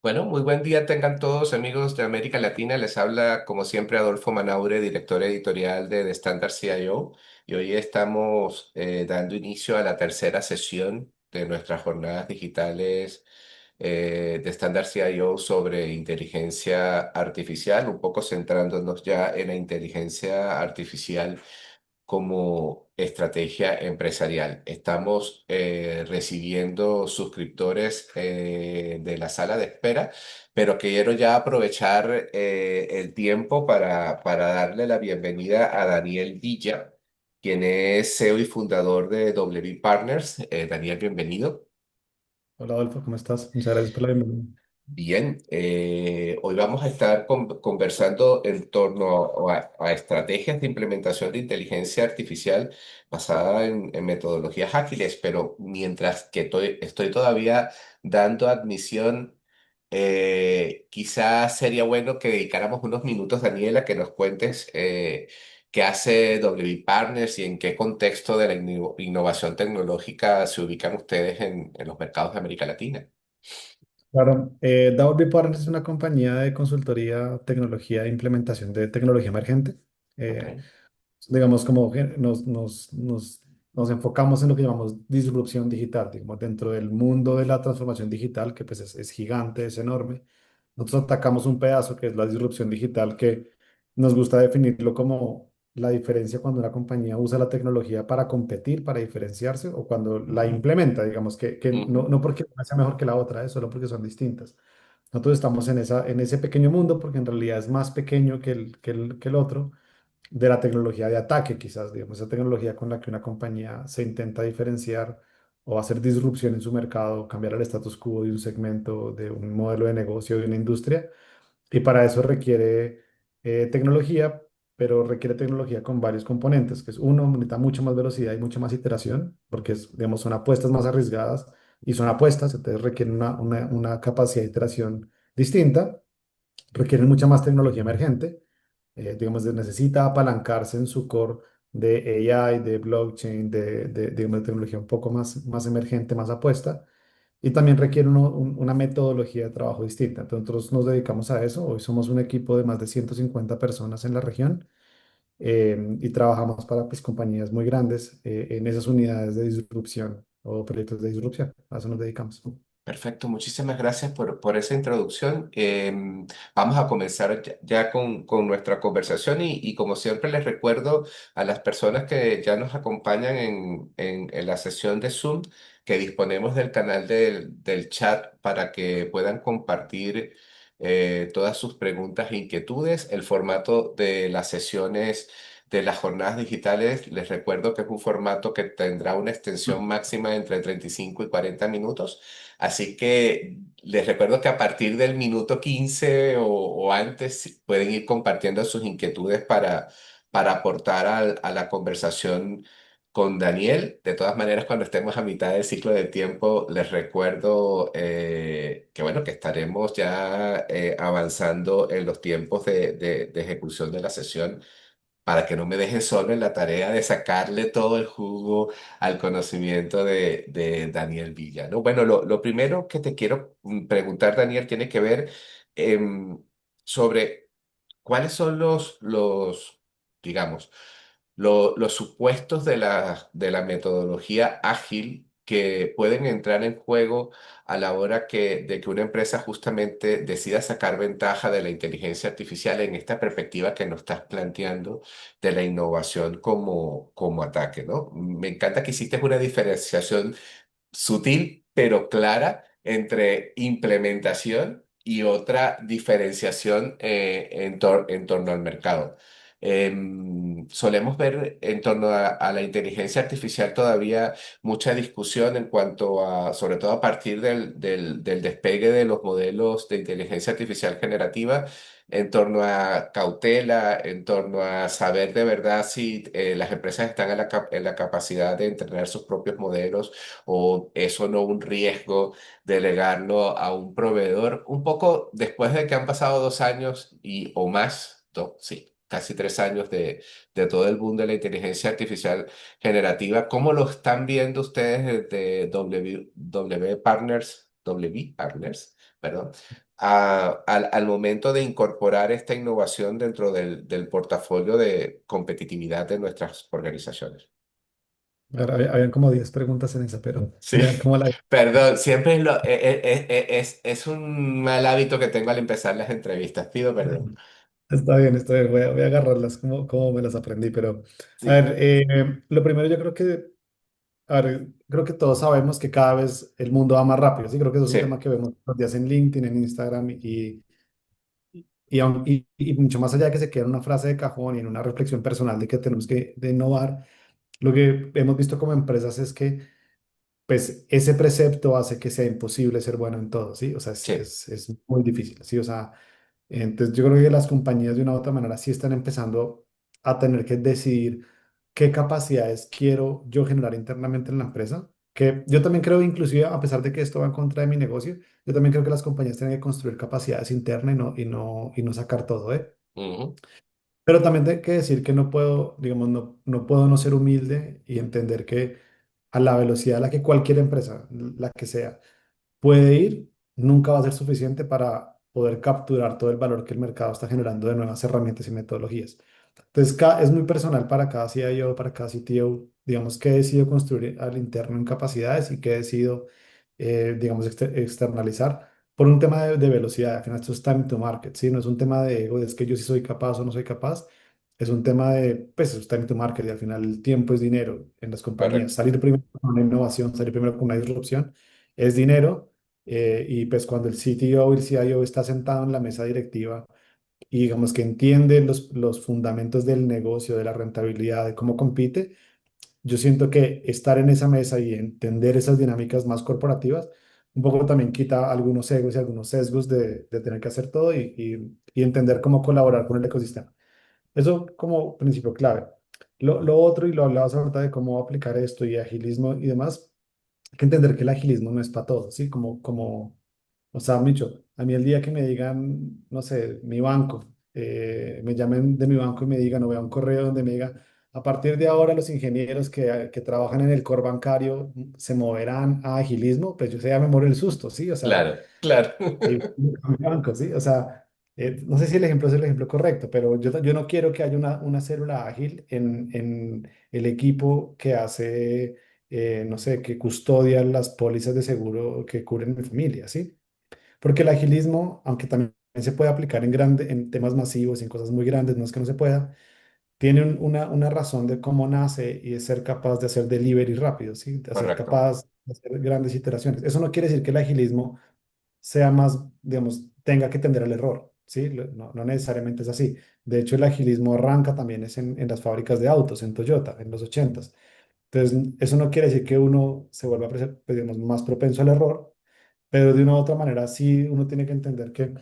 Bueno, muy buen día tengan todos amigos de América Latina. Les habla como siempre Adolfo Manaure, director editorial de The Standard CIO. Y hoy estamos dando inicio a la tercera sesión de nuestras jornadas digitales de Standard CIO sobre inteligencia artificial, un poco centrándonos ya en la inteligencia artificial como estrategia empresarial. Estamos recibiendo suscriptores de la sala de espera, pero quiero ya aprovechar el tiempo para darle la bienvenida a Daniel Villa, quien es CEO y fundador de W Partners. Daniel, bienvenido. Hola Adolfo, ¿cómo estás? Muchas gracias por la bienvenida. Bien, hoy vamos a estar conversando en torno a estrategias de implementación de inteligencia artificial basada en metodologías ágiles, pero mientras que estoy todavía dando admisión, quizás sería bueno que dedicáramos unos minutos, Daniela, que nos cuentes qué hace W Partners y en qué contexto de la innovación tecnológica se ubican ustedes en los mercados de América Latina. Claro, W Partners es una compañía de consultoría, tecnología e implementación de tecnología emergente. Ok. Eh, digamos, como que nos enfocamos en lo que llamamos disrupción digital, digamos, dentro del mundo de la transformación digital, que pues es gigante, es enorme. Nosotros atacamos un pedazo que es la disrupción digital, que nos gusta definirlo como la diferencia cuando una compañía usa la tecnología para competir, para diferenciarse, o cuando la implementa, digamos, que no, Ujú. no porque una sea mejor que la otra, solo porque son distintas. Nosotros estamos en ese pequeño mundo porque en realidad es más pequeño que el otro de la tecnología de ataque, quizás, digamos, esa tecnología con la que una compañía se intenta diferenciar o hacer disrupción en su mercado, cambiar el status quo de un segmento, de un modelo de negocio, de una industria. Y para eso requiere tecnología, pero requiere tecnología con varios componentes, que es uno, necesita mucha más velocidad y mucha más iteración, porque digamos, son apuestas más arriesgadas y son apuestas, entonces requieren una capacidad de iteración distinta, requieren mucha más tecnología emergente, digamos, necesita apalancarse en su core de AI, de blockchain, digamos, de tecnología un poco más emergente, más apuesta, y también requiere una metodología de trabajo distinta. Entonces, nosotros nos dedicamos a eso. Hoy somos un equipo de más de 150 personas en la región y trabajamos para pues, compañías muy grandes en esas unidades de disrupción o proyectos de disrupción. A eso nos dedicamos. Perfecto, muchísimas gracias por esa introducción. Vamos a comenzar ya con nuestra conversación y como siempre les recuerdo a las personas que ya nos acompañan en la sesión de Zoom que disponemos del canal del chat para que puedan compartir todas sus preguntas e inquietudes. El formato de las sesiones de las jornadas digitales, les recuerdo que es un formato que tendrá una extensión máxima de entre 35 y 40 minutos. Así que les recuerdo que a partir del minuto 15 o antes pueden ir compartiendo sus inquietudes para aportar a la conversación con Daniel. De todas maneras, cuando estemos a mitad del ciclo de tiempo, les recuerdo que bueno, que estaremos ya avanzando en los tiempos de ejecución de la sesión para que no me deje solo en la tarea de sacarle todo el jugo al conocimiento de Daniel Villa, ¿no? Bueno, lo primero que te quiero preguntar, Daniel, tiene que ver em, sobre cuáles son digamos, los supuestos de la metodología ágil que pueden entrar en juego a la hora de que una empresa justamente decida sacar ventaja de la inteligencia artificial en esta perspectiva que nos estás planteando de la innovación como ataque, ¿no? Me encanta que hiciste una diferenciación sutil pero clara entre implementación y otra diferenciación en torno al mercado. Solemos ver en torno a la inteligencia artificial todavía mucha discusión en cuanto a, sobre todo a partir del despegue de los modelos de inteligencia artificial generativa, en torno a cautela, en torno a saber de verdad si las empresas están en la capacidad de entrenar sus propios modelos o eso no un riesgo delegarlo a un proveedor. Un poco después de que han pasado 2 años o más, sí, casi 3 años de todo el boom de la inteligencia artificial generativa, ¿cómo lo están viendo ustedes desde W Partners? W Partners, perdón, al momento de incorporar esta innovación dentro del portafolio de competitividad de nuestras organizaciones. Claro, habían como 10 preguntas en esa, pero Sí, vean cómo la... perdón, siempre es un mal hábito que tengo al empezar las entrevistas, pido perdón. Está bien, voy a agarrarlas como, como me las aprendí, pero a Sí, ver, lo primero yo creo que, a ver, creo que todos sabemos que cada vez el mundo va más rápido, sí, creo que eso es un sí, tema que vemos los días en LinkedIn, en Instagram y mucho más allá de que se quede en una frase de cajón y en una reflexión personal de que tenemos que de innovar, lo que hemos visto como empresas es que pues ese precepto hace que sea imposible ser bueno en todo, ¿sí? O sea, sí, es muy difícil, ¿sí? O sea, entonces yo creo que las compañías de una u otra manera sí están empezando a tener que decidir qué capacidades quiero yo generar internamente en la empresa. Que yo también creo, inclusive a pesar de que esto va en contra de mi negocio, yo también creo que las compañías tienen que construir capacidades internas y no sacar todo, ¿eh? ujú, Pero también hay que decir que no puedo, digamos, no puedo no ser humilde y entender que a la velocidad a la que cualquier empresa, la que sea, puede ir, nunca va a ser suficiente para poder capturar todo el valor que el mercado está generando de nuevas herramientas y metodologías. Entonces, es muy personal para cada CIO, para cada CTO, digamos, qué decido construir al interno en capacidades y qué decido, digamos, externalizar por un tema de velocidad. Al final, esto es time to market, ¿sí? No es un tema de ego, es que yo sí soy capaz o no soy capaz. Es un tema de, pues, es time to market y al final el tiempo es dinero en las compañías. correcto, Salir primero con una innovación, salir primero con una disrupción es dinero y pues cuando el CTO y el CIO está sentado en la mesa directiva y digamos que entiende los fundamentos del negocio, de la rentabilidad, de cómo compite, yo siento que estar en esa mesa y entender esas dinámicas más corporativas, un poco también quita algunos egos y algunos sesgos de tener que hacer todo y entender cómo colaborar con el ecosistema. Eso como principio clave. Lo otro, y lo hablabas ahorita de cómo aplicar esto y agilismo y demás, hay que entender que el agilismo no es para todos, ¿sí? O sea, Micho, a mí el día que me digan, no sé, mi banco, me llamen de mi banco y me digan, o vea un correo donde me diga, a partir de ahora los ingenieros que trabajan en el core bancario se moverán a agilismo, pues yo sé, ya me muero el susto, ¿sí? O sea, claro, claro, mi banco, ¿sí? O sea, no sé si el ejemplo es el ejemplo correcto, pero yo no quiero que haya una célula ágil en el equipo que hace, no sé, que custodia las pólizas de seguro que cubren mi familia, ¿sí? Porque el agilismo, aunque también se puede aplicar en temas masivos, en cosas muy grandes, no es que no se pueda, tiene una razón de cómo nace y es ser capaz de hacer delivery rápido, ¿sí? De ser correcto, capaz de hacer grandes iteraciones. Eso no quiere decir que el agilismo sea más, digamos, tenga que tender al error, ¿sí? No, no necesariamente es así. De hecho, el agilismo arranca también es en las fábricas de autos, en Toyota, en los 80s. Entonces, eso no quiere decir que uno se vuelva, pues, digamos, más propenso al error, pero de una u otra manera sí uno tiene que entender que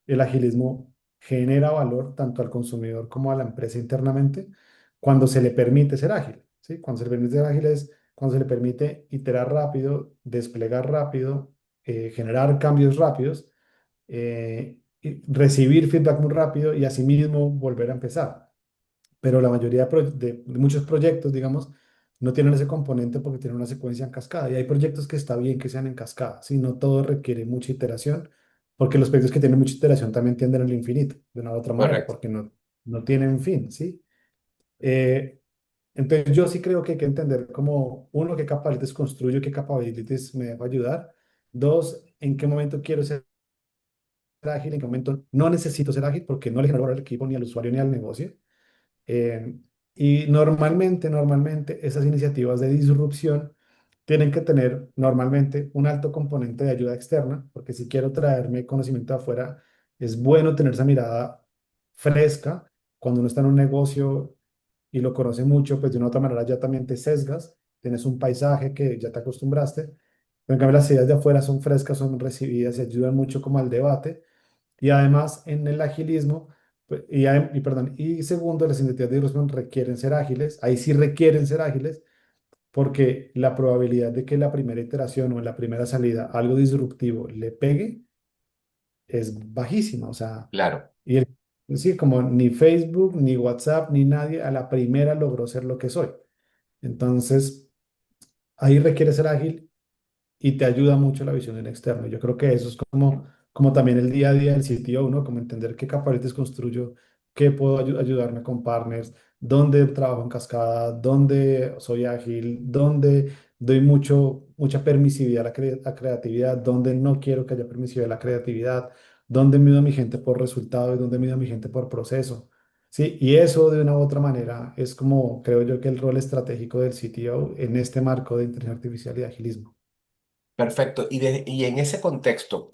el agilismo genera valor tanto al consumidor como a la empresa internamente cuando se le permite ser ágil, ¿sí? Cuando se le permite ser ágil es cuando se le permite iterar rápido, desplegar rápido, generar cambios rápidos, y recibir feedback muy rápido y asimismo volver a empezar, pero la mayoría de muchos proyectos, digamos, no tienen ese componente porque tienen una secuencia en cascada. Y hay proyectos que está bien que sean en cascada, si no todo requiere mucha iteración, porque los proyectos que tienen mucha iteración también tienden al infinito, de una u otra manera, correcto. porque no tienen fin, ¿sí? Eh, entonces yo sí creo que hay que entender como, uno, qué capabilities construyo, qué capabilities me va a ayudar. Dos, en qué momento quiero ser ágil, en qué momento no necesito ser ágil porque no le genero valor al equipo, ni al usuario, ni al negocio. Eh, y normalmente esas iniciativas de disrupción tienen que tener normalmente un alto componente de ayuda externa, porque si quiero traerme conocimiento de afuera, es bueno tener esa mirada fresca. Cuando uno está en un negocio y lo conoce mucho, pues de una u otra manera ya también te sesgas, tienes un paisaje que ya te acostumbraste. Pero en cambio las ideas de afuera son frescas, son recibidas y ayudan mucho como al debate. Y además en el agilismo, perdón, y segundo, las iniciativas de disrupción requieren ser ágiles, ahí sí requieren ser ágiles, porque la probabilidad de que la primera iteración o en la primera salida algo disruptivo le pegue es bajísima, o sea, Claro, y es decir, como ni Facebook, ni WhatsApp, ni nadie a la primera logró ser lo que soy. Entonces, ahí requiere ser ágil y te ayuda mucho la visión del externo. Yo creo que eso es como como también el día a día del CTO, ¿no? Como entender qué capacidades construyo, qué puedo ayudarme con partners, dónde trabajo en cascada, dónde soy ágil, dónde doy mucha permisividad a la creatividad, dónde no quiero que haya permisividad a la creatividad, dónde mido a mi gente por resultado y dónde mido a mi gente por proceso. Sí, y eso de una u otra manera es como creo yo que el rol estratégico del CTO en este marco de inteligencia artificial y agilismo. Perfecto. Y en ese contexto,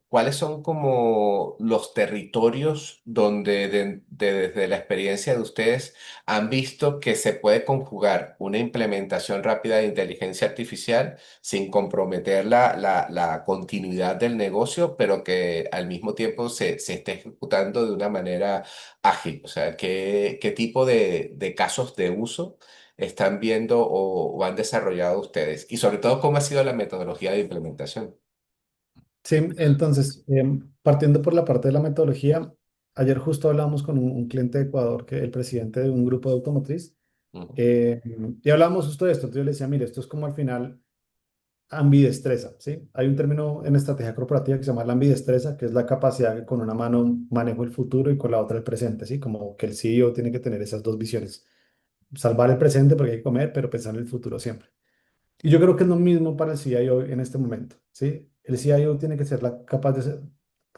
¿cuáles son como los territorios donde desde la experiencia de ustedes han visto que se puede conjugar una implementación rápida de inteligencia artificial sin comprometer la continuidad del negocio, pero que al mismo tiempo se esté ejecutando de una manera ágil? O sea, ¿qué tipo de casos de uso están viendo o han desarrollado ustedes? Y sobre todo, ¿cómo ha sido la metodología de implementación? Sí, entonces, partiendo por la parte de la metodología, ayer justo hablamos con un cliente de Ecuador, que el presidente de un grupo de automotriz, Ujú, eh, y hablábamos justo de esto. Entonces yo le decía, mire, esto es como al final ambidestreza, ¿sí? Hay un término en estrategia corporativa que se llama la ambidestreza, que es la capacidad que con una mano manejo el futuro y con la otra el presente, ¿sí? Como que el CEO tiene que tener esas dos visiones, salvar el presente porque hay que comer, pero pensar en el futuro siempre. Y yo creo que es lo mismo para el CIO en este momento, ¿sí? El CIO tiene que ser capaz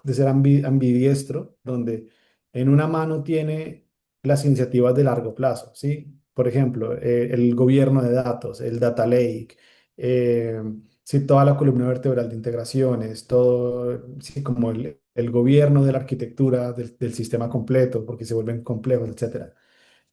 de ser ambidiestro, donde en una mano tiene las iniciativas de largo plazo, ¿sí? Por ejemplo, el gobierno de datos, el data lake, eh, sí, toda la columna vertebral de integraciones, todo, sí, como el gobierno de la arquitectura del sistema completo, porque se vuelven complejos, etcétera.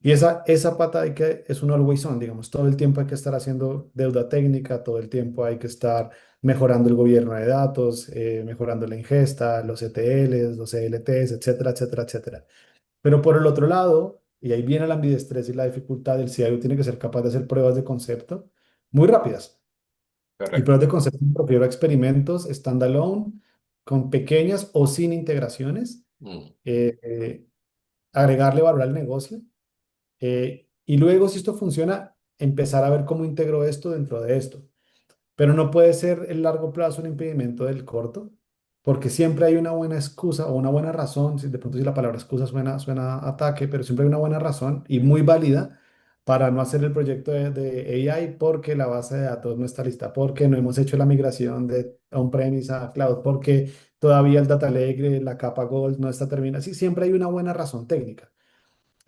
Y esa pata es un always on, digamos, todo el tiempo hay que estar haciendo deuda técnica, todo el tiempo hay que estar mejorando el gobierno de datos, mejorando la ingesta, los ETLs, los ELTs, etcétera, etcétera, etcétera. Pero por el otro lado, y ahí viene la ambidestrés y la dificultad, el CIO tiene que ser capaz de hacer pruebas de concepto muy rápidas. Y correcto. pruebas de concepto me refiero a experimentos standalone, con pequeñas o sin integraciones, Mm, eh, eh, agregarle valor al negocio y luego, si esto funciona, empezar a ver cómo integro esto dentro de esto. Pero no puede ser el largo plazo un impedimento del corto, porque siempre hay una buena excusa o una buena razón, si de pronto si la palabra excusa suena a ataque, pero siempre hay una buena razón y muy válida para no hacer el proyecto de AI porque la base de datos no está lista, porque no hemos hecho la migración de on-premise a cloud, porque todavía el data lake, la capa Gold no está terminada. Sí, siempre hay una buena razón técnica.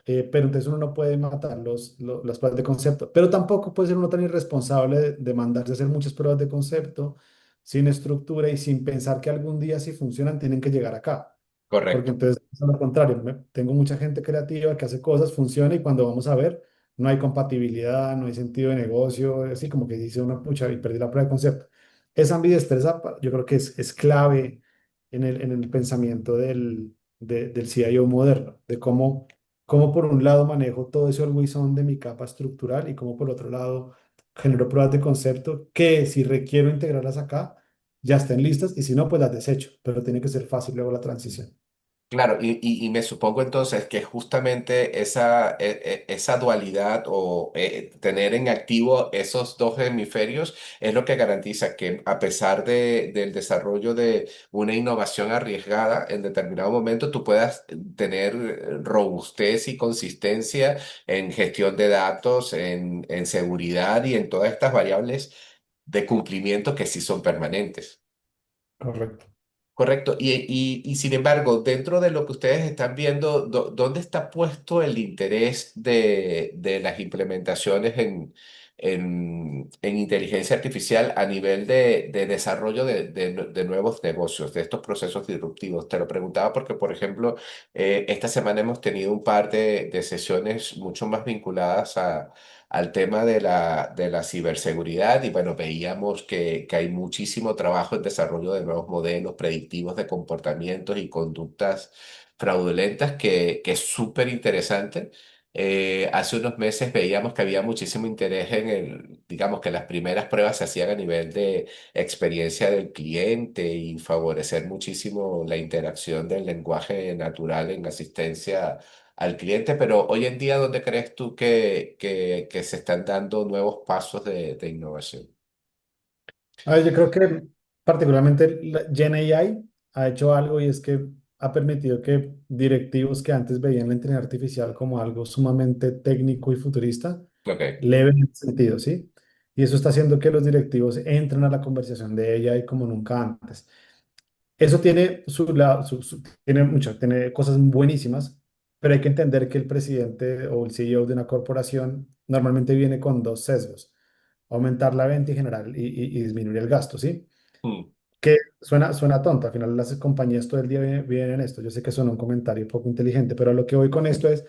Pero entonces uno no puede matar las pruebas de concepto, pero tampoco puede ser uno tan irresponsable de mandarse a hacer muchas pruebas de concepto sin estructura y sin pensar que algún día si funcionan tienen que llegar acá. Porque correcto. entonces es lo contrario, tengo mucha gente creativa que hace cosas, funciona y cuando vamos a ver no hay compatibilidad, no hay sentido de negocio, así como que dice uno, pucha, y perdí la prueba de concepto. Esa ambidestreza yo creo que es clave en el pensamiento del CIO moderno, de cómo por un lado manejo todo ese always on de mi capa estructural y cómo por otro lado genero pruebas de concepto que si requiero integrarlas acá, ya estén listas y si no, pues las desecho, pero tiene que ser fácil luego la transición. Claro, y me supongo entonces que justamente esa dualidad o tener en activo esos dos hemisferios es lo que garantiza que a pesar del desarrollo de una innovación arriesgada, en determinado momento tú puedas tener robustez y consistencia en gestión de datos, en seguridad y en todas estas variables de cumplimiento que sí son permanentes. Correcto. Correcto. Y sin embargo, dentro de lo que ustedes están viendo, ¿dónde está puesto el interés de las implementaciones en inteligencia artificial a nivel de desarrollo de nuevos negocios, de estos procesos disruptivos? Te lo preguntaba porque, por ejemplo, esta semana hemos tenido un par de sesiones mucho más vinculadas al tema de la ciberseguridad y bueno, veíamos que hay muchísimo trabajo en desarrollo de nuevos modelos predictivos de comportamientos y conductas fraudulentas que es súper interesante. Hace unos meses veíamos que había muchísimo interés digamos que las primeras pruebas se hacían a nivel de experiencia del cliente y favorecer muchísimo la interacción del lenguaje natural en asistencia al cliente, pero hoy en día, ¿dónde crees tú que se están dando nuevos pasos de innovación? A ver, yo creo que particularmente la Gen AI. ha hecho algo y es que ha permitido que directivos que antes veían la inteligencia artificial como algo sumamente técnico y futurista, Ok. le ven sentido, ¿sí? Y eso está haciendo que los directivos entren a la conversación de ella y como nunca antes. Eso tiene tiene tiene cosas buenísimas, pero hay que entender que el presidente o el CEO de una corporación normalmente viene con dos sesgos: aumentar la venta y generar y disminuir el gasto, ¿sí? Mm, Que suena tonto, al final las compañías todo el día vienen en esto. Yo sé que suena un comentario poco inteligente, pero lo que voy con esto es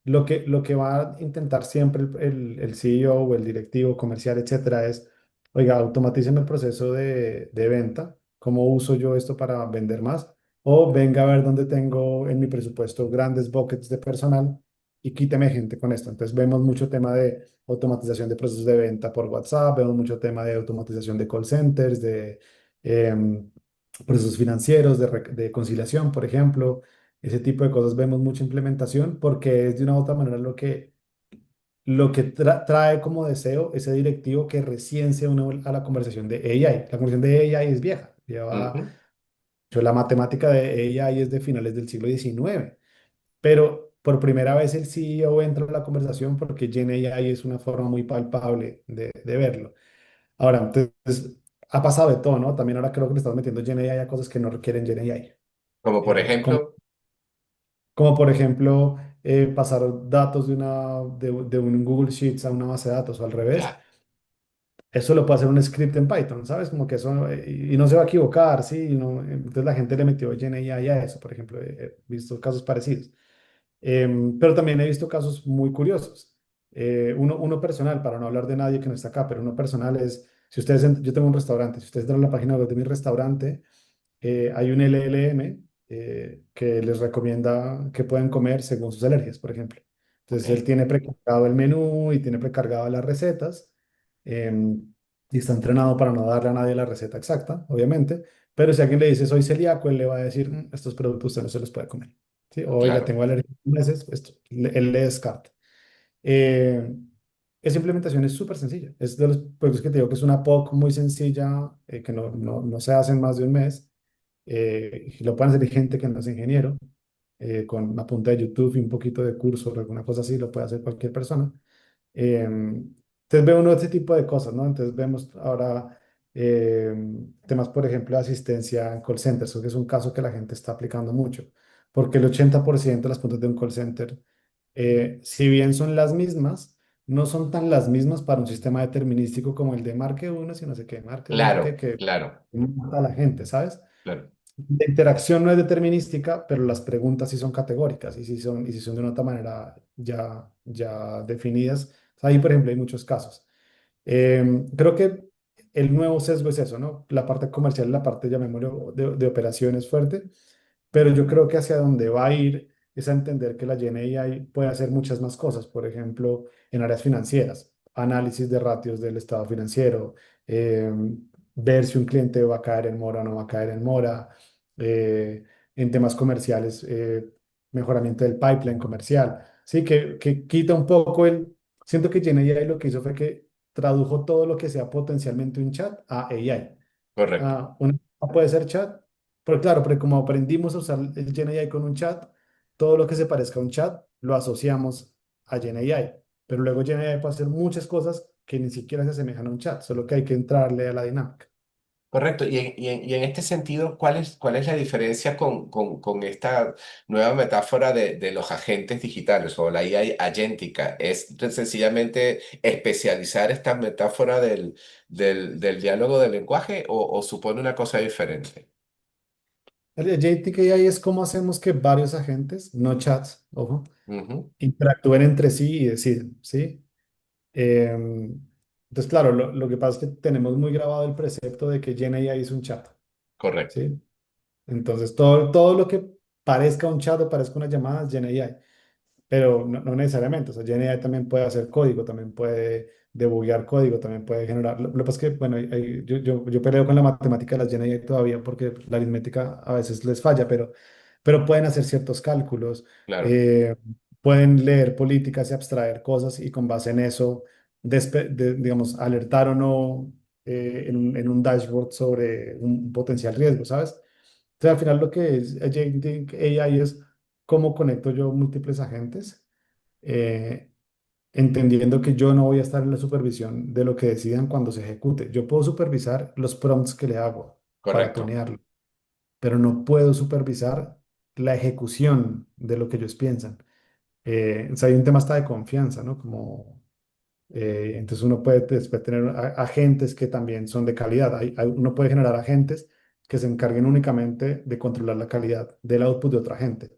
lo que va a intentar siempre el CEO o el directivo comercial, etcétera, es, oiga, automatíceme el proceso de venta. ¿Cómo uso yo esto para vender más? O venga a ver dónde tengo en mi presupuesto grandes buckets de personal y quíteme gente con esto. Entonces vemos mucho tema de automatización de procesos de venta por WhatsApp, vemos mucho tema de automatización de call centers, de em, procesos financieros, de conciliación, por ejemplo. Ese tipo de cosas vemos mucha implementación porque es de una u otra manera lo que trae como deseo ese directivo que recién se une a la conversación de AI. La conversación de AI es vieja, ujú. la matemática de AI es de finales del siglo XIX, pero por primera vez el CEO entra a la conversación porque Gen AI es una forma muy palpable de verlo. Ahora, entonces, ha pasado de todo, ¿no? También ahora creo que le estamos metiendo Gen AI a cosas que no requieren Gen AI. Como por Como, ejemplo, como por ejemplo, pasar datos de un Google Sheets a una base de datos o al revés. ya, Eso lo puede hacer un script en Python, ¿sabes? Como que eso, y no se va a equivocar, ¿sí? Y no, entonces la gente le metió Gen AI a eso, por ejemplo. He visto casos parecidos. Pero también he visto casos muy curiosos. Uno personal, para no hablar de nadie que no está acá, pero uno personal es, si ustedes, yo tengo un restaurante, si ustedes entran a la página web de mi restaurante, hay un LLM que les recomienda qué pueden comer según sus alergias, por ejemplo. Entonces él ok, tiene precargado el menú y tiene precargado las recetas, y está entrenado para no darle a nadie la receta exacta, obviamente, pero si alguien le dice soy celíaco, él le va a decir: "Mm, estos productos usted no se los puede comer. ¿Sí? O, oiga, claro. tengo alergia a meses", él le descarta. Eh, Esa implementación es súper sencilla. Es de los productos que te digo que es una POC muy sencilla, que no se hace en más de un mes. Y lo pueden hacer gente que no es ingeniero, con una punta de YouTube y un poquito de curso o alguna cosa así, lo puede hacer cualquier persona. Entonces ve uno ese tipo de cosas, ¿no? Entonces vemos ahora temas, por ejemplo, de asistencia en call centers, que es un caso que la gente está aplicando mucho, porque el 80% de las puntas de un call center, si bien son las mismas, no son tan las mismas para un sistema determinístico como el de marque uno, si no sé qué, marque no sé qué, Claro, que claro, mata a la gente, ¿sabes? claro. La interacción no es determinística, pero las preguntas sí son categóricas y si son de una otra manera ya definidas. Ahí, por ejemplo, hay muchos casos. Creo que el nuevo sesgo es eso, ¿no? La parte comercial, la parte, llamémoslo, de operaciones fuerte, pero yo creo que hacia donde va a ir es a entender que la GenAI puede hacer muchas más cosas, por ejemplo, en áreas financieras, análisis de ratios del estado financiero, eh, ver si un cliente va a caer en mora o no va a caer en mora, en temas comerciales, mejoramiento del pipeline comercial, sí, que quita un poco siento que GenAI lo que hizo fue que tradujo todo lo que sea potencialmente un chat a AI. Correcto. Ah, puede ser chat, pero claro, porque como aprendimos a usar el GenAI con un chat, todo lo que se parezca a un chat lo asociamos a GenAI. Pero luego GenAI puede hacer muchas cosas que ni siquiera se asemejan a un chat, solo que hay que entrarle a la dinámica. Correcto. Y en este sentido, cuál es la diferencia con esta nueva metáfora de los agentes digitales o la IA agéntica? ¿Es sencillamente especializar esta metáfora del diálogo del lenguaje o supone una cosa diferente? El agentic AI es cómo hacemos que varios agentes, no chats, ojo, Ujú. interactúen entre sí y deciden, ¿sí? Entonces, claro, lo que pasa es que tenemos muy grabado el precepto de que GenAI es un chat, Correcto, ¿sí? Entonces, todo lo que parezca un chat o parezca una llamada es GenAI, pero no necesariamente. O sea, GenAI también puede hacer código, también puede debuguear código, también puede generar. Lo que pasa es que, bueno, yo peleo con la matemática de las GenAI todavía porque la aritmética a veces les falla, pero pueden hacer ciertos cálculos, claro. eh, pueden leer políticas y abstraer cosas y con base en eso, digamos, alertar o no en un dashboard sobre un potencial riesgo, ¿sabes? Entonces, al final lo que es Agentic AI es cómo conecto yo múltiples agentes, eh, entendiendo que yo no voy a estar en la supervisión de lo que decidan cuando se ejecute. Yo puedo supervisar los prompts que le hago para Correcto, tunearlo, pero no puedo supervisar la ejecución de lo que ellos piensan. O sea, hay un tema hasta de confianza, ¿no? Como, entonces uno puede después tener agentes que también son de calidad. Uno puede generar agentes que se encarguen únicamente de controlar la calidad del output de otra gente.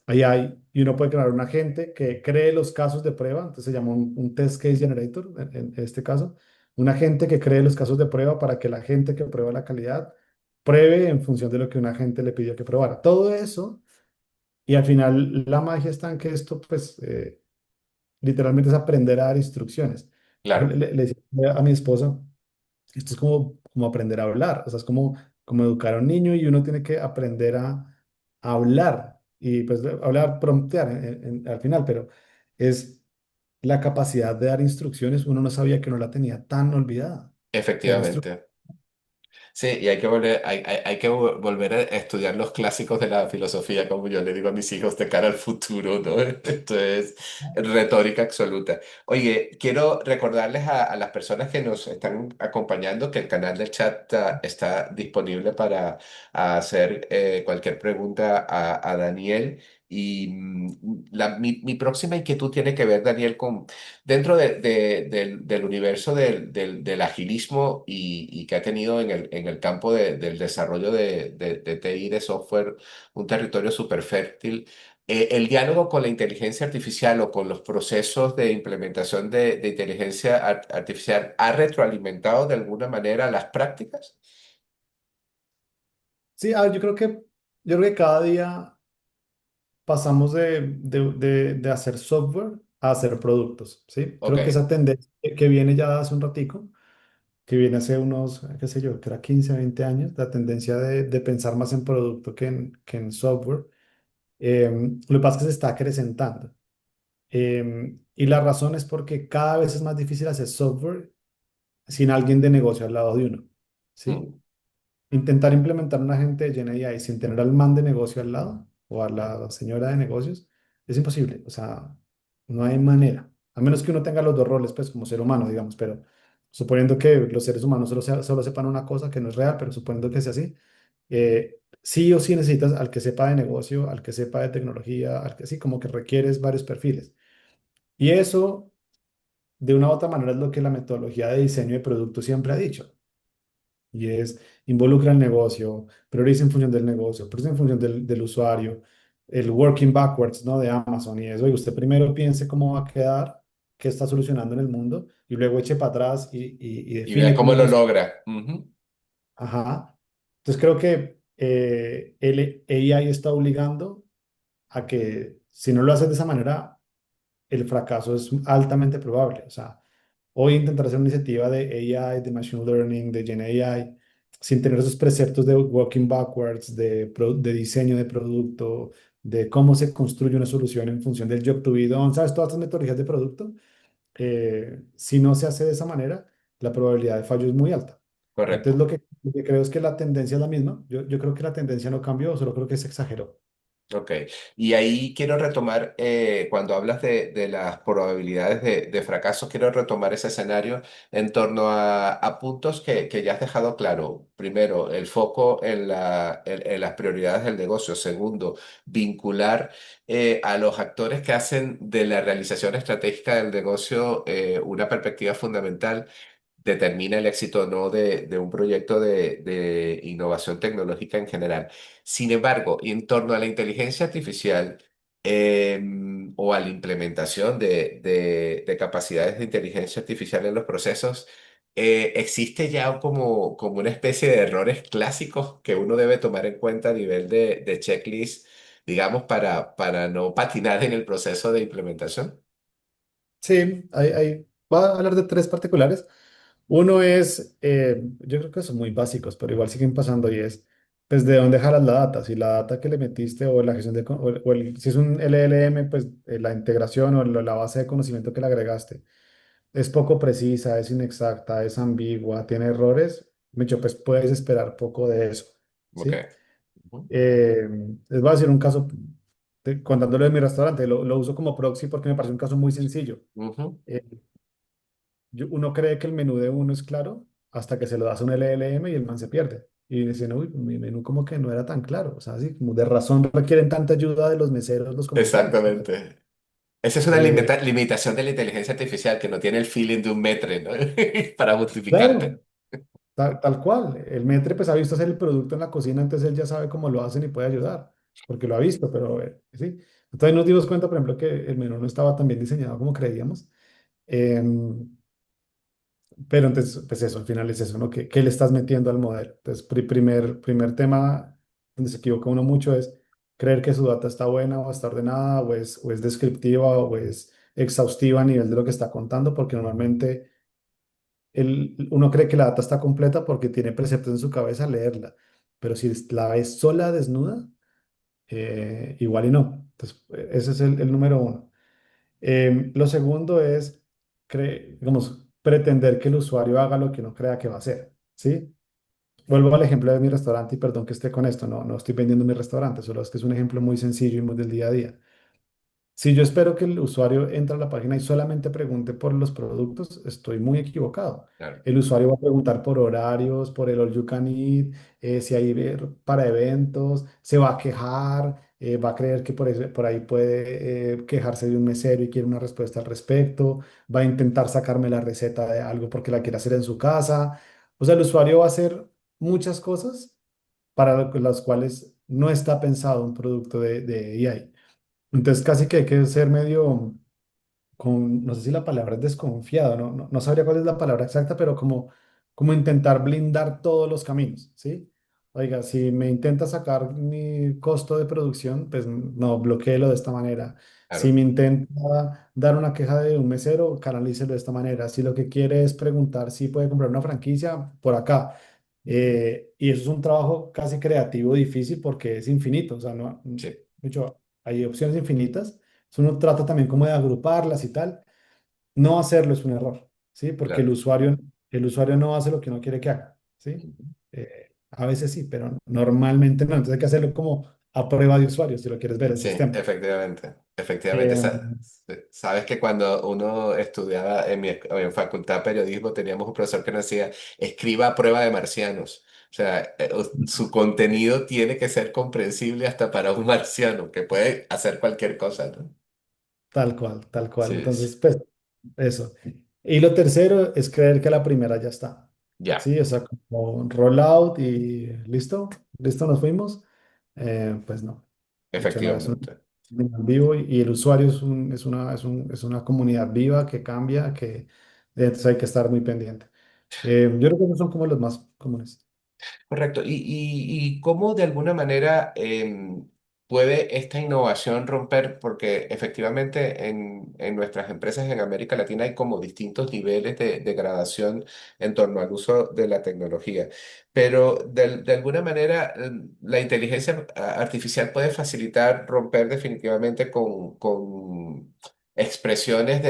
Y uno puede crear un agente que cree los casos de prueba, entonces se llama un test case generator en este caso, un agente que cree los casos de prueba para que la gente que prueba la calidad pruebe en función de lo que un agente le pidió que probara. Todo eso, y al final la magia está en que esto, pues, literalmente es aprender a dar instrucciones. Yo claro, le decía a mi esposa, esto es como aprender a hablar, o sea, es como educar a un niño y uno tiene que aprender a hablar y pues hablar, promptear al final, pero es la capacidad de dar instrucciones, uno no sabía que no la tenía tan olvidada. Dar instrucciones. efectivamente. Sí, y hay que volver, hay que volver a estudiar los clásicos de la filosofía, como yo le digo a mis hijos, de cara al futuro, ¿no? Esto es retórica absoluta. Oye, quiero recordarles a las personas que nos están acompañando que el canal del chat está disponible para hacer cualquier pregunta a Daniel. Y mi próxima inquietud tiene que ver, Daniel, con dentro del universo del agilismo y que ha tenido en el campo del desarrollo de TI, de software, un territorio súper fértil. El diálogo con la inteligencia artificial o con los procesos de implementación de inteligencia artificial ha retroalimentado de alguna manera las prácticas. Sí, yo creo que cada día pasamos de hacer software a hacer productos, ¿sí? Ok. Creo que esa tendencia que viene ya hace un ratico, que viene hace unos, qué sé yo, que era 15 20 años, la tendencia de pensar más en producto que en software. Lo que pasa es que se está acrecentando. Y la razón es porque cada vez es más difícil hacer software sin alguien de negocio al lado de uno, ¿sí? Mm, Intentar implementar un agente de GenAI sin tener al man de negocio al lado o a la señora de negocios es imposible. O sea, no hay manera. A menos que uno tenga los dos roles, pues como ser humano, digamos, pero suponiendo que los seres humanos solo sepan una cosa que no es real, pero suponiendo que sea así, sí o sí necesitas al que sepa de negocio, al que sepa de tecnología, al que sí, como que requieres varios perfiles. Y eso, de una u otra manera, es lo que la metodología de diseño de producto siempre ha dicho. Y es, involucra el negocio, prioriza en función del negocio, prioriza en función del usuario, el working backwards, ¿no? De Amazon y eso. Y usted primero piense cómo va a quedar, qué está solucionando en el mundo, y luego eche para atrás y y vea define cómo cómo lo funciona. logra. Ujú. Ajá. Entonces creo que el AI está obligando a que si no lo haces de esa manera, el fracaso es altamente probable. O sea, hoy intentar hacer una iniciativa de AI, de Machine Learning, de Gen AI, sin tener esos preceptos de working backwards, de diseño de producto, de cómo se construye una solución en función del job to be done, ¿sabes? Todas estas metodologías de producto, si no se hace de esa manera, la probabilidad de fallo es muy alta. Entonces, Correcto. lo que creo es que la tendencia es la misma. Yo creo que la tendencia no cambió, solo creo que se exageró. Ok, y ahí quiero retomar, cuando hablas de las probabilidades de fracaso, quiero retomar ese escenario en torno a puntos que ya has dejado claro. Primero, el foco en las prioridades del negocio. Segundo, vincular a los actores que hacen de la realización estratégica del negocio una perspectiva fundamental determina el éxito o no de un proyecto de innovación tecnológica en general. Sin embargo, en torno a la inteligencia artificial o a la implementación de capacidades de inteligencia artificial en los procesos, existe ya como una especie de errores clásicos que uno debe tomar en cuenta a nivel de checklist, digamos, para no patinar en el proceso de implementación. Sí, voy a hablar de tres particulares. Uno es, yo creo que son muy básicos, pero igual siguen pasando y es, pues, ¿de dónde jalas la data? Si la data que le metiste o la gestión si es un LLM, pues la integración o la base de conocimiento que le agregaste es poco precisa, es inexacta, es ambigua, tiene errores, mucho, pues puedes esperar poco de eso, Ok, ¿sí? Ujú, Eh, Les voy a decir un caso, contándolo de mi restaurante, lo uso como proxy porque me parece un caso muy sencillo. ujú. Eh, Uno cree que el menú de uno es claro hasta que se lo das a un LLM y el man se pierde. Y dice, no, uy, mi menú como que no era tan claro. O sea, así como de razón requieren tanta ayuda de los meseros, los comensales. Exactamente. Esa es una Eh, limitación de la inteligencia artificial que no tiene el feeling de un metre, ¿no? Para claro, justificarte. tal cual. El maître pues ha visto hacer el producto en la cocina, entonces él ya sabe cómo lo hacen y puede ayudar, porque lo ha visto, pero sí. Entonces nos dimos cuenta, por ejemplo, que el menú no estaba tan bien diseñado como creíamos. Em, Pero entonces, pues eso, al final es eso, ¿no? ¿Qué le estás metiendo al modelo? Entonces, primer tema donde se equivoca uno mucho es creer que su data está buena o está ordenada o es descriptiva o es exhaustiva a nivel de lo que está contando, porque normalmente uno cree que la data está completa porque tiene preceptos en su cabeza al leerla, pero si la ves sola, desnuda, igual y no. Entonces, ese es el número uno. Lo segundo es, digamos, pretender que el usuario haga lo que uno crea que va a hacer, ¿sí? Vuelvo al ejemplo de mi restaurante y perdón que esté con esto, no estoy vendiendo mi restaurante, solo es que es un ejemplo muy sencillo y muy del día a día. Si yo espero que el usuario entre a la página y solamente pregunte por los productos, estoy muy equivocado. Claro. El usuario va a preguntar por horarios, por el all you can eat, si hay para eventos, se va a quejar, va a creer que por ahí puede quejarse de un mesero y quiere una respuesta al respecto, va a intentar sacarme la receta de algo porque la quiere hacer en su casa. O sea, el usuario va a hacer muchas cosas para las cuales no está pensado un producto de AI. Entonces casi que hay que ser medio, no sé si la palabra es desconfiado, no sabría cuál es la palabra exacta, pero como intentar blindar todos los caminos, ¿sí? Oiga, si me intenta sacar mi costo de producción, pues no, bloqueelo de esta manera. Si Claro. me intenta dar una queja de un mesero, canalícelo de esta manera. Si lo que quiere es preguntar si puede comprar una franquicia, por acá. Y eso es un trabajo casi creativo, difícil, porque es infinito, o sea, no, Sí, mucho, hay opciones infinitas. Entonces uno trata también como de agruparlas y tal. No hacerlo es un error, ¿sí? Porque claro. el usuario no hace lo que uno quiere que haga, ¿sí? Ujú. A veces sí, pero normalmente no. Entonces hay que hacerlo como a prueba de usuario, si lo quieres ver el Sí, sistema. efectivamente. Efectivamente. Eh, Sabes que cuando uno estudiaba en facultad de periodismo, teníamos un profesor que nos decía, escriba a prueba de marcianos. O sea, su contenido tiene que ser comprensible hasta para un marciano, que puede hacer cualquier cosa, ¿no? Tal cual, tal cual. Sí, sí. Entonces, pues, eso. Y lo tercero es creer que la primera ya está. Ya, Sí, o sea, como rollout y listo, listo, nos fuimos. Pues no. De hecho, no, es un efectivamente. en vivo y el usuario es una comunidad viva que cambia, entonces hay que estar muy pendiente. Yo creo que esos son como los más comunes. Correcto. Y cómo de alguna manera puede esta innovación romper? Porque efectivamente en nuestras empresas en América Latina hay como distintos niveles de gradación en torno al uso de la tecnología. Pero de alguna manera la inteligencia artificial puede facilitar romper definitivamente con expresiones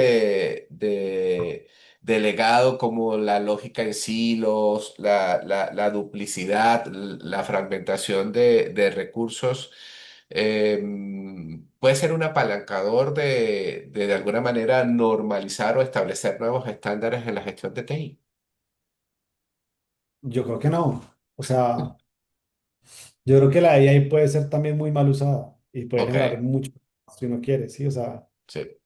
de legado como la lógica en silos, la duplicidad, la fragmentación de recursos, puede ser un apalancador de alguna manera normalizar o establecer nuevos estándares en la gestión de TI. Yo creo que no. O sea, yo creo que la AI puede ser también muy mal usada y puede Ok, generar mucho si uno quiere, ¿sí? O sea, sí,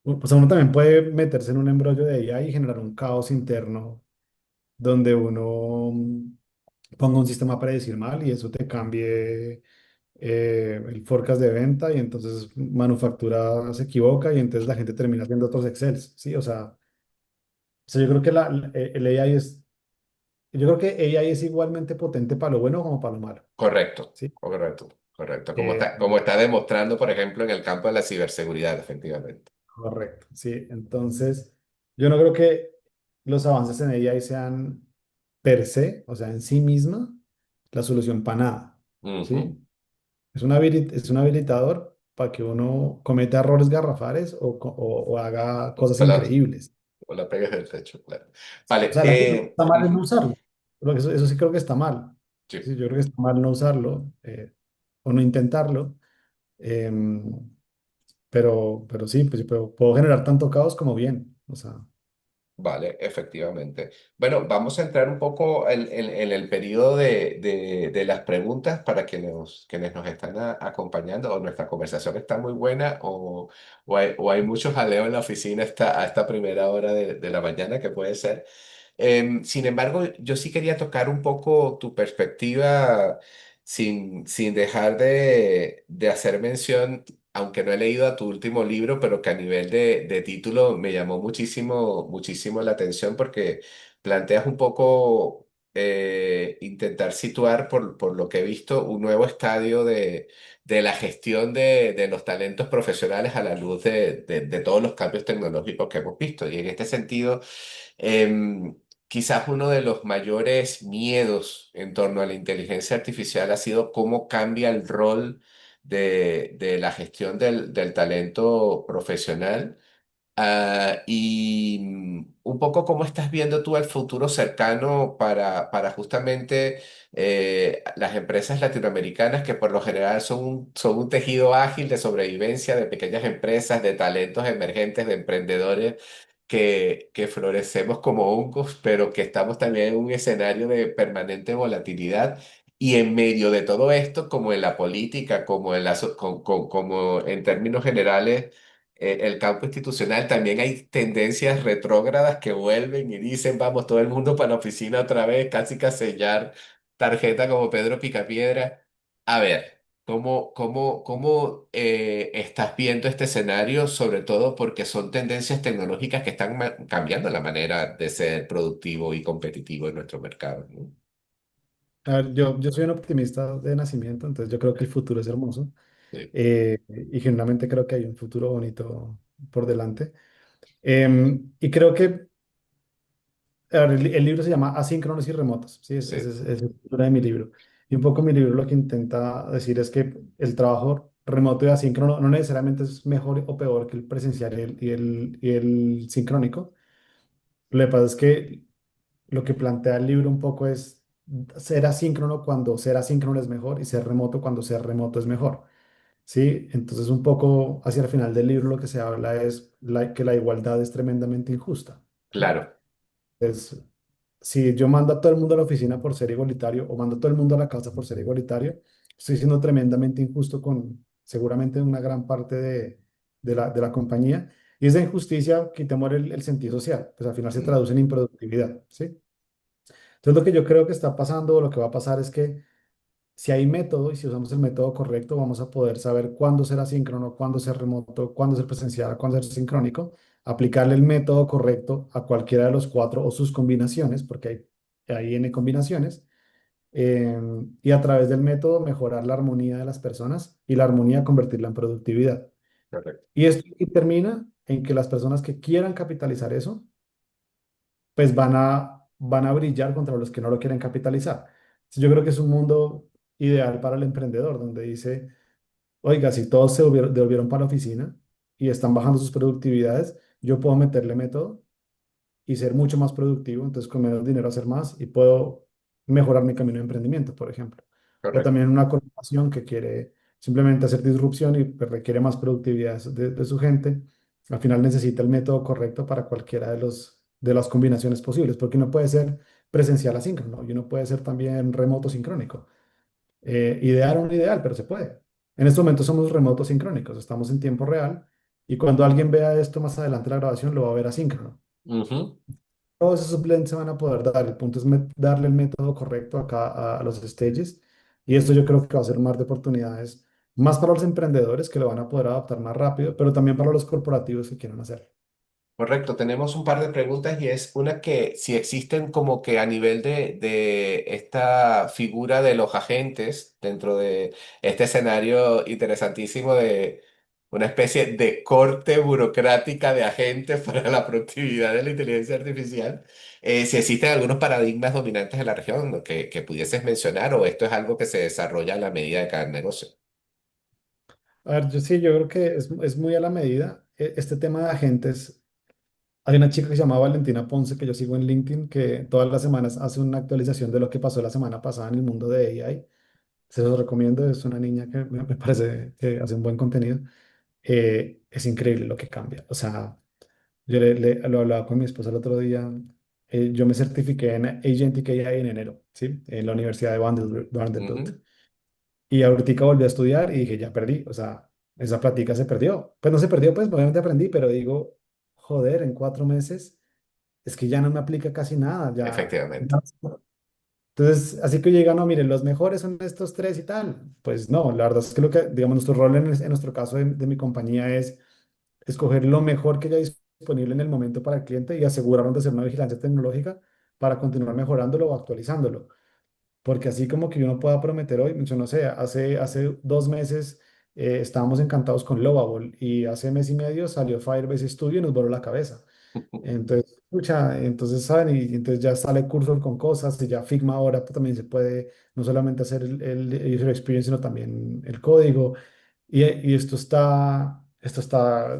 pues uno también puede meterse en un embrollo de AI y generar un caos interno donde uno ponga un sistema para decir mal y eso te cambie el forecast de venta y entonces manufactura se equivoca y entonces la gente termina haciendo otros Excels, ¿sí? O sea, yo creo que el AI yo creo que AI es igualmente potente para lo bueno como para lo malo, correcto, ¿sí? correcto, correcto. Eh, Como está demostrando, por ejemplo, en el campo de la ciberseguridad, efectivamente. Correcto, sí. Entonces, yo no creo que los avances en AI sean per se, o sea, en sí misma, la solución para nada, Ujú. ¿sí? Es un habilitador para que uno cometa errores garrafales o haga cosas O la, increíbles. o la pegas del techo, claro. O Vale, sea, la cosa está mal en no ujú. usarlo. Eso sí creo que está mal. Sí. Sí, yo creo que está mal no usarlo o no intentarlo, em, pero sí, pues, pero puedo generar tanto caos como bien. O sea, Vale, efectivamente. Bueno, vamos a entrar un poco en el periodo de las preguntas para quienes nos están acompañando, o nuestra conversación está muy buena, o hay mucho jaleo en la oficina a esta primera hora de la mañana, que puede ser. Sin embargo, yo sí quería tocar un poco tu perspectiva sin dejar de hacer mención, aunque no he leído a tu último libro, pero que a nivel de título me llamó muchísimo la atención porque planteas un poco intentar situar, por lo que he visto, un nuevo estadio de la gestión de los talentos profesionales a la luz de todos los cambios tecnológicos que hemos visto. Y en este sentido, quizás uno de los mayores miedos en torno a la inteligencia artificial ha sido cómo cambia el rol de la gestión del talento profesional. Un poco cómo estás viendo tú el futuro cercano para justamente las empresas latinoamericanas que por lo general son un tejido ágil de sobrevivencia de pequeñas empresas, de talentos emergentes, de emprendedores que florecemos como hongos, pero que estamos también en un escenario de permanente volatilidad. Y en medio de todo esto, como en la política, como como en términos generales, el campo institucional, también hay tendencias retrógradas que vuelven y dicen, vamos, todo el mundo para la oficina otra vez, casi que a sellar tarjeta como Pedro Picapiedra. A ver, ¿cómo estás viendo este escenario? Sobre todo porque son tendencias tecnológicas que están cambiando la manera de ser productivo y competitivo en nuestro mercado, ¿no? a ver, yo soy un optimista de nacimiento, entonces yo creo que el futuro es hermoso Sí, y genuinamente creo que hay un futuro bonito por delante. Y creo que a ver, el libro se llama Asíncronos y Remotos, ¿sí? sí, Es el título de mi libro. Y un poco mi libro lo que intenta decir es que el trabajo remoto y asíncrono no necesariamente es mejor o peor que el presencial y el sincrónico. Lo que pasa es que lo que plantea el libro un poco es ser asíncrono cuando ser asíncrono es mejor y ser remoto cuando ser remoto es mejor, ¿sí? Entonces un poco hacia el final del libro lo que se habla es que la igualdad es tremendamente injusta, ¿sí? claro. Es, si yo mando a todo el mundo a la oficina por ser igualitario o mando a todo el mundo a la casa por ser igualitario, estoy siendo tremendamente injusto con seguramente una gran parte de la compañía. Y esa injusticia, quitemos el sentido social, pues al final se Mm, traduce en improductividad, ¿sí? Entonces lo que yo creo que está pasando o lo que va a pasar es que si hay método y si usamos el método correcto, vamos a poder saber cuándo ser asíncrono, cuándo ser remoto, cuándo ser presencial, cuándo ser sincrónico, aplicarle el método correcto a cualquiera de los cuatro o sus combinaciones, porque hay N combinaciones, eh, y a través del método mejorar la armonía de las personas y la armonía convertirla en productividad. correcto. Y esto y termina en que las personas que quieran capitalizar eso, pues van a brillar contra los que no lo quieren capitalizar. Entonces, yo creo que es un mundo ideal para el emprendedor, donde dice, oiga, si todos devolvieron para la oficina y están bajando sus productividades, yo puedo meterle método y ser mucho más productivo, entonces con menos dinero hacer más y puedo mejorar mi camino de emprendimiento, por ejemplo. O Correcto. también una corporación que quiere simplemente hacer disrupción y pues, requiere más productividad de su gente, al final necesita el método correcto para cualquiera de las combinaciones posibles, porque uno puede ser presencial asíncrono y uno puede ser también remoto sincrónico. Ideal o no ideal, pero se puede. En este momento somos remotos sincrónicos, estamos en tiempo real y cuando alguien vea esto más adelante en la grabación lo va a ver asíncrono. Ujú. Todos esos blends se van a poder dar. El punto es darle el método correcto acá a los stages. Y esto yo creo que va a ser un mar de oportunidades, más para los emprendedores que lo van a poder adaptar más rápido, pero también para los corporativos que quieran hacerlo. Correcto, tenemos un par de preguntas y es una que si existen como que a nivel de esta figura de los agentes dentro de este escenario interesantísimo de una especie de corte burocrática de agentes para la productividad de la inteligencia artificial, si existen algunos paradigmas dominantes en la región, ¿no? Que pudieses mencionar o esto es algo que se desarrolla a la medida de cada negocio. A ver, yo sí, yo creo que es muy a la medida. Este tema de agentes Hay una chica que se llama Valentina Ponce, que yo sigo en LinkedIn, que todas las semanas hace una actualización de lo que pasó la semana pasada en el mundo de AI. Se los recomiendo, es una niña que me parece que hace un buen contenido. Es increíble lo que cambia. O sea, lo hablaba con mi esposa el otro día. Yo me certifiqué en Agentic AI en enero, ¿sí? En la Universidad de Vanderbilt. Ujú. Y ahorita volví a estudiar y dije, ya perdí. O sea, esa plática se perdió. Pues no se perdió, pues obviamente aprendí, pero digo, joder, en 4 meses es que ya no me aplica casi nada. Efectivamente. Entonces, así que llega, no, miren, los mejores son estos tres y tal. Pues no, la verdad es que lo que, digamos, nuestro rol en nuestro caso de mi compañía es escoger lo mejor que haya disponible en el momento para el cliente y asegurarnos de hacer una vigilancia tecnológica para continuar mejorándolo o actualizándolo. Porque así como que uno pueda prometer hoy, yo no sé, hace 2 meses estábamos encantados con Lovable y hace mes y medio salió Firebase Studio y nos voló la cabeza. Entonces, escucha, entonces saben, y entonces ya sale Cursor con cosas, y ya Figma ahora pues, también se puede no solamente hacer el user experience, sino también el código. Y esto está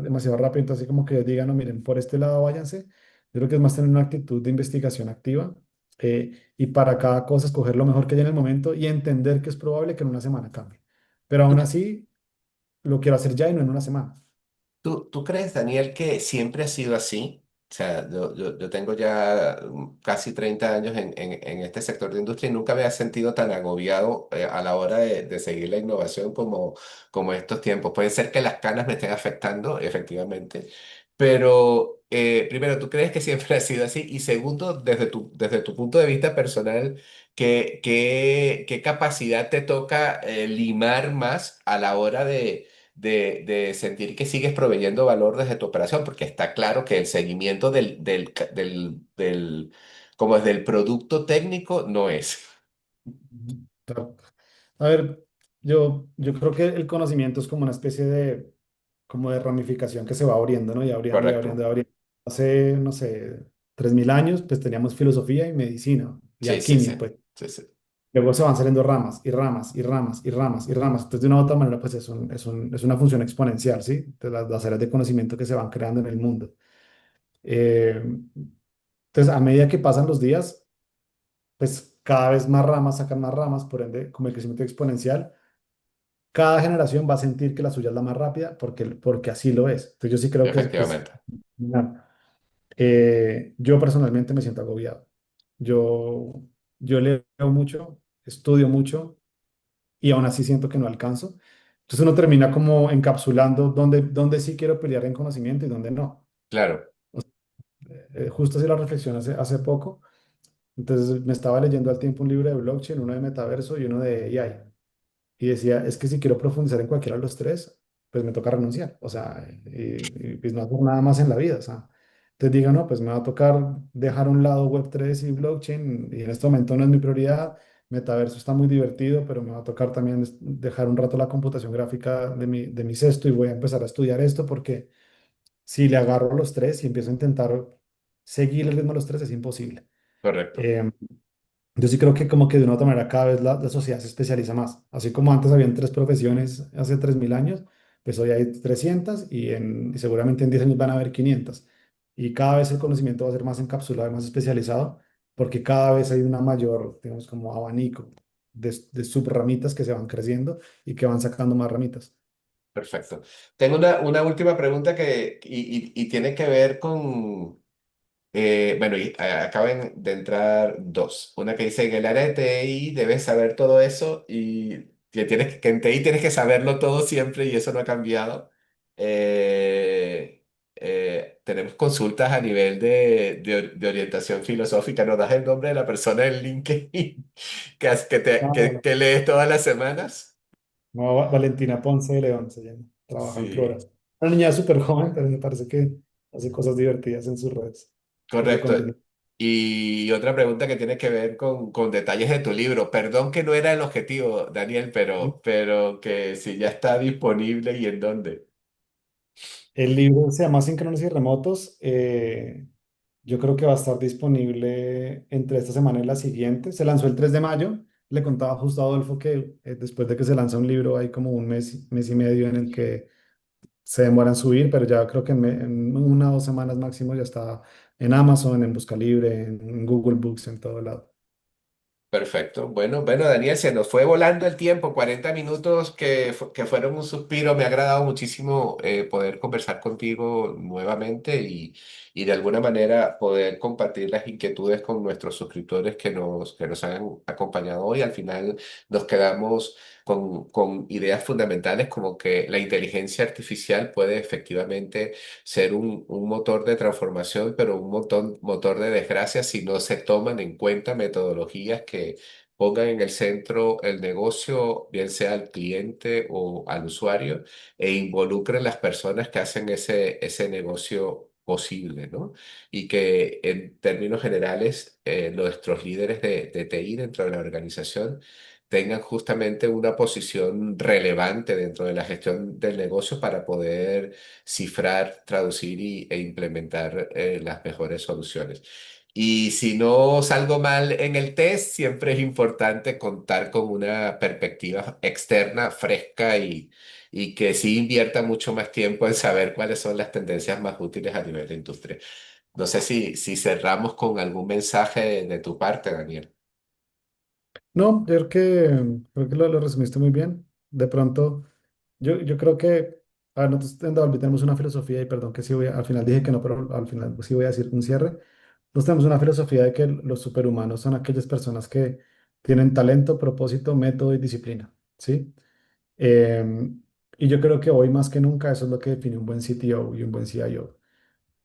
demasiado rápido, entonces como que digan, no, miren, por este lado váyanse. Yo creo que es más tener una actitud de investigación activa y para cada cosa escoger lo mejor que haya en el momento y entender que es probable que en una semana cambie. Pero aún así, lo quiero hacer ya y no en una semana. ¿Tú crees, Daniel, que siempre ha sido así? O sea, yo tengo ya casi 30 años en este sector de industria y nunca me he sentido tan agobiado a la hora de seguir la innovación como estos tiempos. Puede ser que las canas me estén afectando, efectivamente, pero primero, ¿tú crees que siempre ha sido así? Y segundo, desde tu punto de vista personal, ¿qué capacidad te toca limar más a la hora de sentir que sigues proveyendo valor desde tu operación? Porque está claro que el seguimiento como es del producto técnico no es. Ujú. Claro. A ver, yo creo que el conocimiento es como una especie como de ramificación que se va abriendo, ¿no? Y abriendo y abriendo Correcto. y abriendo. Hace, no sé, 3000 años, pues teníamos filosofía y medicina y Sí, sí, sí. alquimia, pues. Sí, sí. Luego se van saliendo ramas y ramas y ramas y ramas y ramas. Entonces, de una u otra manera, pues es una función exponencial, ¿sí? De las áreas de conocimiento que se van creando en el mundo. Eh, entonces, a medida que pasan los días, pues cada vez más ramas sacan más ramas, por ende, como el crecimiento exponencial, cada generación va a sentir que la suya es la más rápida porque así lo es. Entonces yo sí creo que es. Efectivamente. No. Yo personalmente me siento agobiado. Yo, yo leo mucho, estudio mucho y aún así siento que no alcanzo. Entonces uno termina como encapsulando dónde sí quiero pelear en conocimiento y dónde no. Claro. Justo así la reflexión hace poco. Entonces me estaba leyendo al tiempo un libro de blockchain, uno de metaverso y uno de AI. Y decía, es que si quiero profundizar en cualquiera de los tres, pues me toca renunciar, o sea, pues no hacer nada más en la vida, o sea. Entonces diga, no, pues me va a tocar dejar a un lado Web3 y blockchain, y en este momento no es mi prioridad. Metaverso está muy divertido, pero me va a tocar también dejar un rato la computación gráfica de mi cesto y voy a empezar a estudiar esto porque si le agarro a los tres y empiezo a intentar seguir el ritmo de los tres es imposible. Correcto. Em, yo sí creo que como que de una u otra manera cada vez la sociedad se especializa más. Así como antes habían tres profesiones hace 3000 años, pues hoy hay 300 y seguramente en 10 años van a haber 500. Y cada vez el conocimiento va a ser más encapsulado y más especializado porque cada vez hay una mayor, digamos, como abanico de subramitas que se van creciendo y que van sacando más ramitas. Perfecto. Tengo una última pregunta y tiene que ver con, bueno, acaban de entrar dos. Una que dice, en el área de TI debes saber todo eso y que en TI tienes que saberlo todo siempre y eso no ha cambiado. Tenemos consultas a nivel de orientación filosófica. ¿Nos das el nombre de la persona en LinkedIn que lees todas las semanas? No, Valentina Ponce de León se llama, trabaja en Sí. Flora. Una niña súper joven, pero me parece que hace cosas divertidas en sus redes, en su Correcto. contenido. Y otra pregunta que tiene que ver con detalles de tu libro. Perdón que no era el objetivo, Daniel, pero que si ya está disponible y en dónde. El libro se llama Síncronos y Remotos. Yo creo que va a estar disponible entre esta semana y la siguiente. Se lanzó el 3 de mayo. Le contaba justo a Adolfo que después de que se lanza un libro hay como un mes, mes y medio en el que se demora en subir, pero ya creo que en 1 o 2 semanas máximo ya está en Amazon, en Buscalibre, en Google Books, en todo lado. Perfecto. Bueno, Daniel, se nos fue volando el tiempo, 40 minutos que fueron un suspiro. Me ha agradado muchísimo poder conversar contigo nuevamente y de alguna manera poder compartir las inquietudes con nuestros suscriptores que nos han acompañado hoy. Al final nos quedamos con ideas fundamentales como que la inteligencia artificial puede efectivamente ser un motor de transformación, pero un motor de desgracia si no se toman en cuenta metodologías que pongan en el centro el negocio, bien sea al cliente o al usuario, e involucren las personas que hacen ese negocio posible, ¿no? Y que en términos generales, nuestros líderes de TI dentro de la organización tengan justamente una posición relevante dentro de la gestión del negocio para poder cifrar, traducir e implementar las mejores soluciones. Y si no salgo mal en el test, siempre es importante contar con una perspectiva externa, fresca y que sí invierta mucho más tiempo en saber cuáles son las tendencias más útiles a nivel de industria. No sé si cerramos con algún mensaje de tu parte, Daniel. No, yo creo que lo resumiste muy bien. De pronto, yo creo que, a ver, nosotros en Davalby tenemos una filosofía, y perdón que sí al final dije que no, pero al final sí voy a decir un cierre. Nosotros tenemos una filosofía de que los superhumanos son aquellas personas que tienen talento, propósito, método y disciplina, ¿sí? Em, y yo creo que hoy más que nunca eso es lo que define un buen CTO y un buen CIO.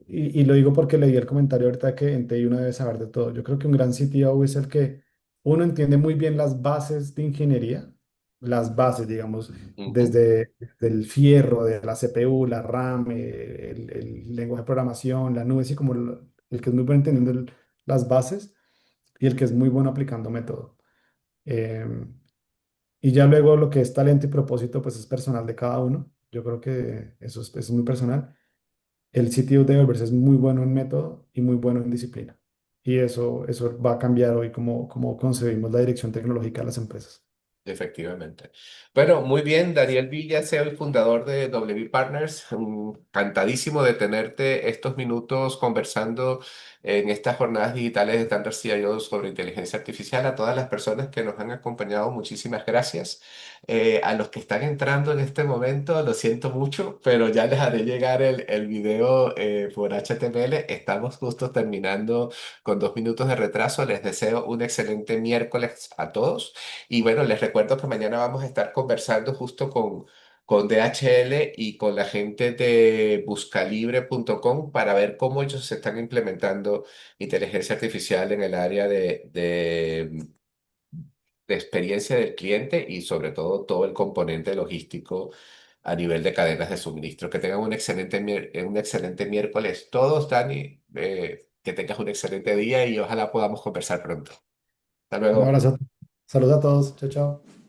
Y lo digo porque leí el comentario ahorita que en TI uno debe saber de todo. Yo creo que un gran CTO es el que uno entiende muy bien las bases de ingeniería, las bases, digamos, Ujú. desde el fierro, de la CPU, la RAM, el lenguaje de programación, la nube, así como el que es muy bueno entendiendo las bases y el que es muy bueno aplicando método. Em, y ya luego lo que es talento y propósito, pues es personal de cada uno. Yo creo que eso es muy personal. El sitio de Everest es muy bueno en método y muy bueno en disciplina. Y eso va a cambiar hoy como concebimos la dirección tecnológica de las empresas. Efectivamente. Bueno, muy bien, Daniel Villa, CEO y fundador de W Partners. Encantadísimo de tenerte estos minutos conversando en estas jornadas digitales de Standard CIO sobre inteligencia artificial. A todas las personas que nos han acompañado, muchísimas gracias. A los que están entrando en este momento, lo siento mucho, pero ya les haré llegar el video por HTML. Estamos justo terminando con 2 minutos de retraso. Les deseo un excelente miércoles a todos. Y bueno, les recuerdo que mañana vamos a estar conversando justo con DHL y con la gente de buscalibre.com para ver cómo ellos se están implementando inteligencia artificial en el área de experiencia del cliente y sobre todo el componente logístico a nivel de cadenas de suministro. Que tengan un excelente miércoles todos, Dani. Que tengas un excelente día y ojalá podamos conversar pronto. Hasta Un luego. abrazo. Saludos a todos. Chao, chao.